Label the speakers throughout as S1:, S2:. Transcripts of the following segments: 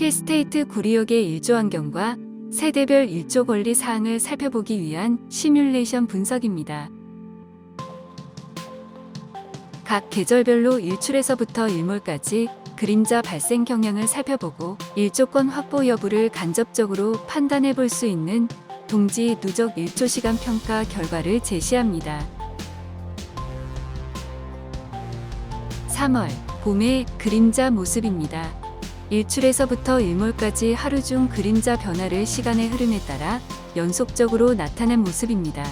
S1: 힐스테이트 구리역의 일조 환경과 세대별 일조 권리 사항을 살펴보기 위한 시뮬레이션 분석입니다. 각 계절별로 일출에서부터 일몰까지 그림자 발생 경향을 살펴보고 일조권 확보 여부를 간접적으로 판단해 볼 수 있는 동지 누적 일조 시간 평가 결과를 제시합니다. 3월 봄의 그림자 모습입니다. 일출에서부터 일몰까지 하루 중 그림자 변화를 시간의 흐름에 따라 연속적으로 나타낸 모습입니다.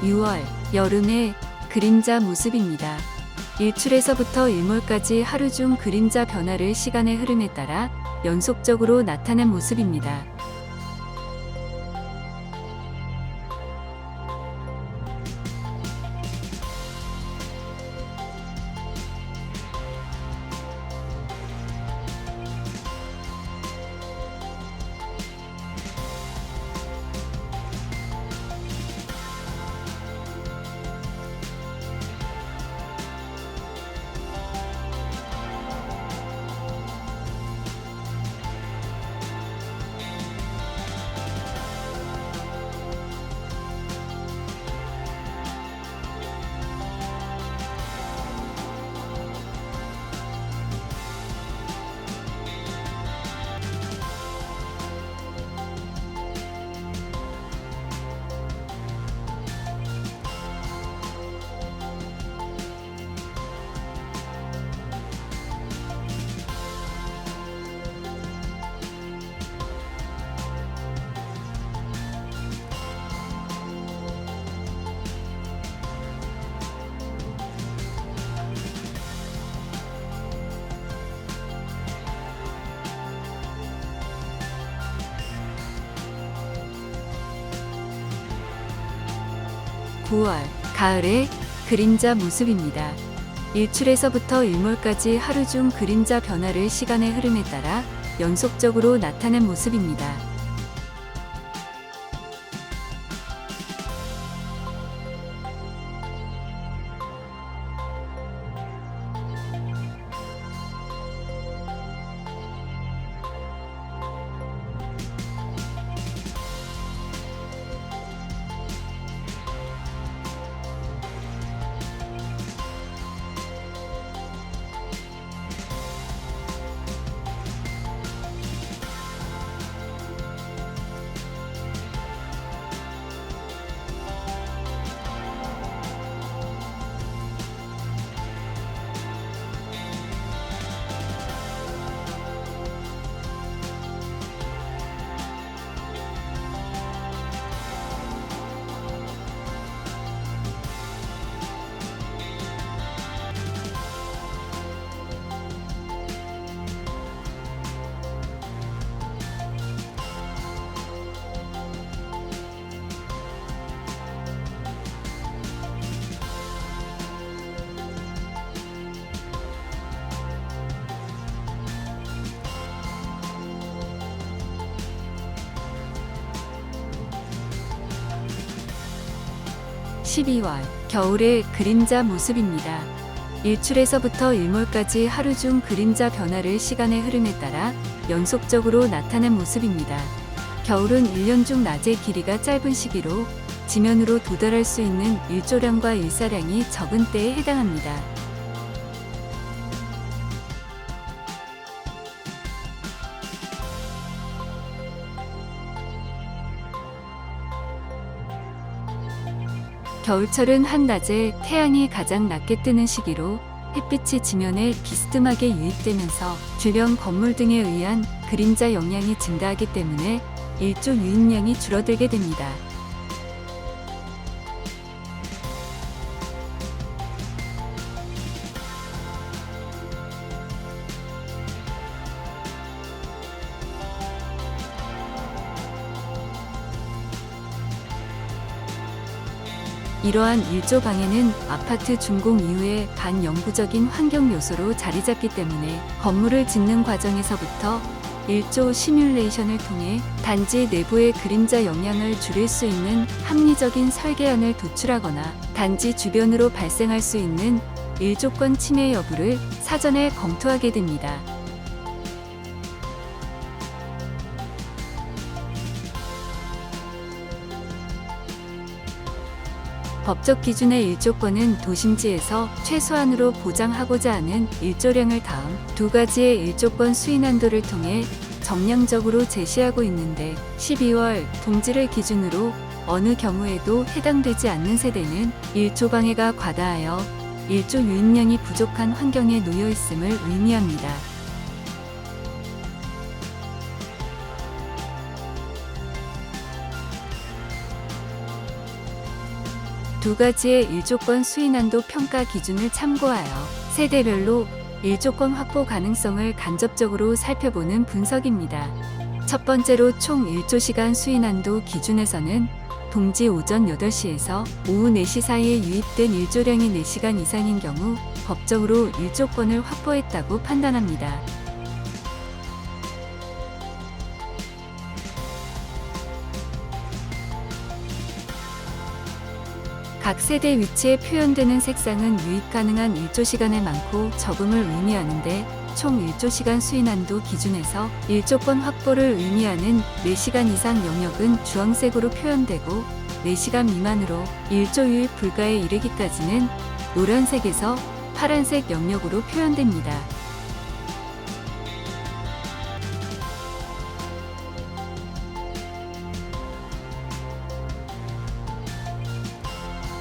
S1: (6월) 여름의 그림자 모습입니다. 일출에서부터 일몰까지 하루 중 그림자 변화를 시간의 흐름에 따라 연속적으로 나타낸 모습입니다. (9월) 가을의 그림자 모습입니다. 일출에서부터 일몰까지 하루 중 그림자 변화를 시간의 흐름에 따라 연속적으로 나타낸 모습입니다. (12월) 겨울의 그림자 모습입니다. 일출에서부터 일몰까지 하루 중 그림자 변화를 시간의 흐름에 따라 연속적으로 나타낸 모습입니다. 겨울은 1년 중 낮의 길이가 짧은 시기로 지면으로 도달할 수 있는 일조량과 일사량이 적은 때에 해당합니다. 겨울철은 한낮에 태양이 가장 낮게 뜨는 시기로 햇빛이 지면에 비스듬하게 유입되면서 주변 건물 등에 의한 그림자 영향이 증가하기 때문에 일조 유입량이 줄어들게 됩니다. 이러한 일조 방해는 아파트 준공 이후에 반영구적인 환경 요소로 자리 잡기 때문에 건물을 짓는 과정에서부터 일조 시뮬레이션을 통해 단지 내부의 그림자 영향을 줄일 수 있는 합리적인 설계안을 도출하거나 단지 주변으로 발생할 수 있는 일조권 침해 여부를 사전에 검토하게 됩니다. 법적 기준의 일조권은 도심지에서 최소한으로 보장하고자 하는 일조량을 다음 두 가지의 일조권 수인 한도를 통해 정량적으로 제시하고 있는데 12월 동지를 기준으로 어느 경우에도 해당되지 않는 세대는 일조 방해가 과다하여 일조 유입량이 부족한 환경에 놓여 있음을 의미합니다. 두 가지의 일조권 수인한도 평가 기준을 참고하여 세대별로 일조권 확보 가능성을 간접적으로 살펴보는 분석입니다. 첫 번째로 총 일조시간 수인한도 기준에서는 동지 오전 8시에서 오후 4시 사이에 유입된 일조량이 4시간 이상인 경우 법적으로 일조권을 확보했다고 판단합니다. 각 세대 위치에 표현되는 색상은 유입 가능한 일조시간의 많고 적음을 의미하는데 총 일조시간 수인한도 기준에서 일조권 확보를 의미하는 4시간 이상 영역은 주황색으로 표현되고 4시간 미만으로 일조 유입 불가에 이르기까지는 노란색에서 파란색 영역으로 표현됩니다.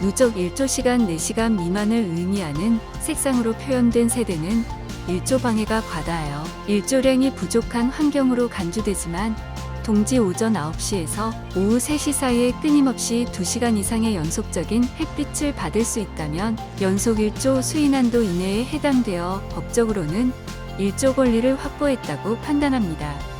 S1: 누적 일조시간 4시간 미만을 의미하는 색상으로 표현된 세대는 일조 방해가 과다하여 일조량이 부족한 환경으로 간주되지만 동지 오전 9시에서 오후 3시 사이에 끊임없이 2시간 이상의 연속적인 햇빛을 받을 수 있다면 연속 일조 수인한도 이내에 해당되어 법적으로는 일조 권리를 확보했다고 판단합니다.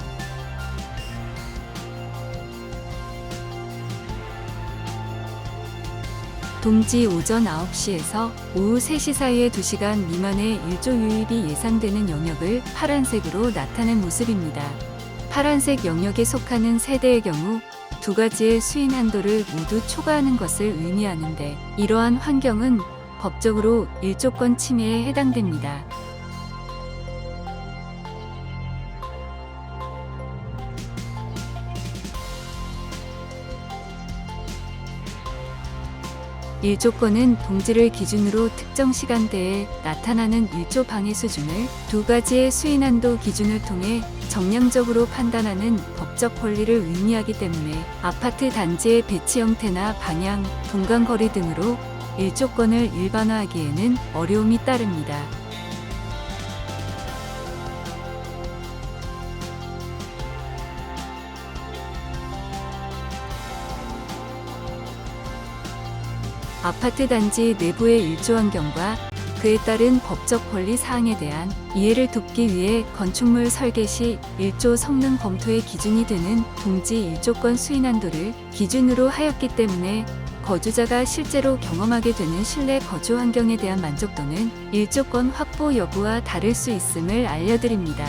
S1: 동지 오전 9시에서 오후 3시 사이의 2시간 미만의 일조 유입이 예상되는 영역을 파란색으로 나타낸 모습입니다. 파란색 영역에 속하는 세대의 경우 두 가지의 수인 한도를 모두 초과하는 것을 의미하는데 이러한 환경은 법적으로 일조권 침해에 해당됩니다. 일조권은 동지를 기준으로 특정 시간대에 나타나는 일조 방해 수준을 두 가지의 수인한도 기준을 통해 정량적으로 판단하는 법적 권리를 의미하기 때문에 아파트 단지의 배치 형태나 방향, 동간거리 등으로 일조권을 일반화하기에는 어려움이 따릅니다. 아파트 단지 내부의 일조 환경과 그에 따른 법적 권리 사항에 대한 이해를 돕기 위해 건축물 설계 시 일조 성능 검토의 기준이 되는 동지 일조권 수인 한도를 기준으로 하였기 때문에 거주자가 실제로 경험하게 되는 실내 거주 환경에 대한 만족도는 일조권 확보 여부와 다를 수 있음을 알려드립니다.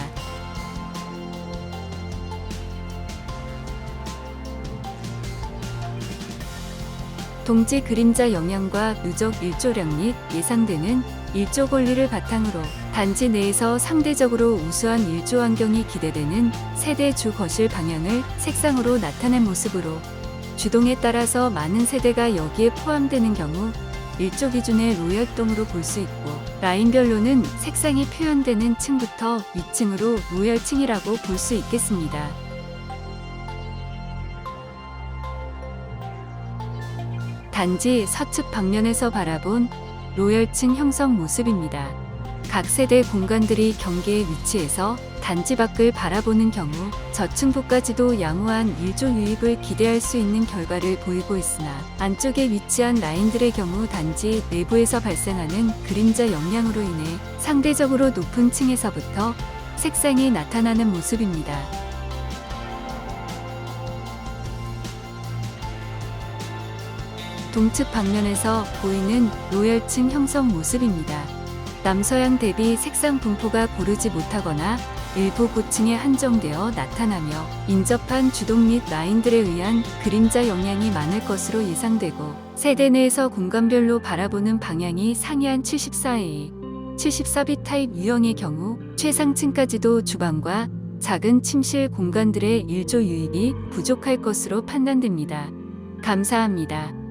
S1: 동지 그림자 영향과 누적 일조량 및 예상되는 일조 권리를 바탕으로 단지 내에서 상대적으로 우수한 일조 환경이 기대되는 세대 주 거실 방향을 색상으로 나타낸 모습으로 주동에 따라서 많은 세대가 여기에 포함되는 경우 일조 기준의 로열동으로 볼 수 있고, 라인별로는 색상이 표현되는 층부터 위층으로 로열층이라고 볼 수 있겠습니다. 단지 서측 방면에서 바라본 로열층 형성 모습입니다. 각 세대 공간들이 경계에 위치해서 단지 밖을 바라보는 경우 저층부까지도 양호한 일조 유입을 기대할 수 있는 결과를 보이고 있으나, 안쪽에 위치한 라인들의 경우 단지 내부에서 발생하는 그림자 영향으로 인해 상대적으로 높은 층에서부터 색상이 나타나는 모습입니다. 동측 방면에서 보이는 로열층 형성 모습입니다. 남서양 대비 색상 분포가 고르지 못하거나 일부 고층에 한정되어 나타나며 인접한 주동 및 라인들에 의한 그림자 영향이 많을 것으로 예상되고, 세대 내에서 공간별로 바라보는 방향이 상이한 74A, 74B 타입 유형의 경우 최상층까지도 주방과 작은 침실 공간들의 일조 유입이 부족할 것으로 판단됩니다. 감사합니다.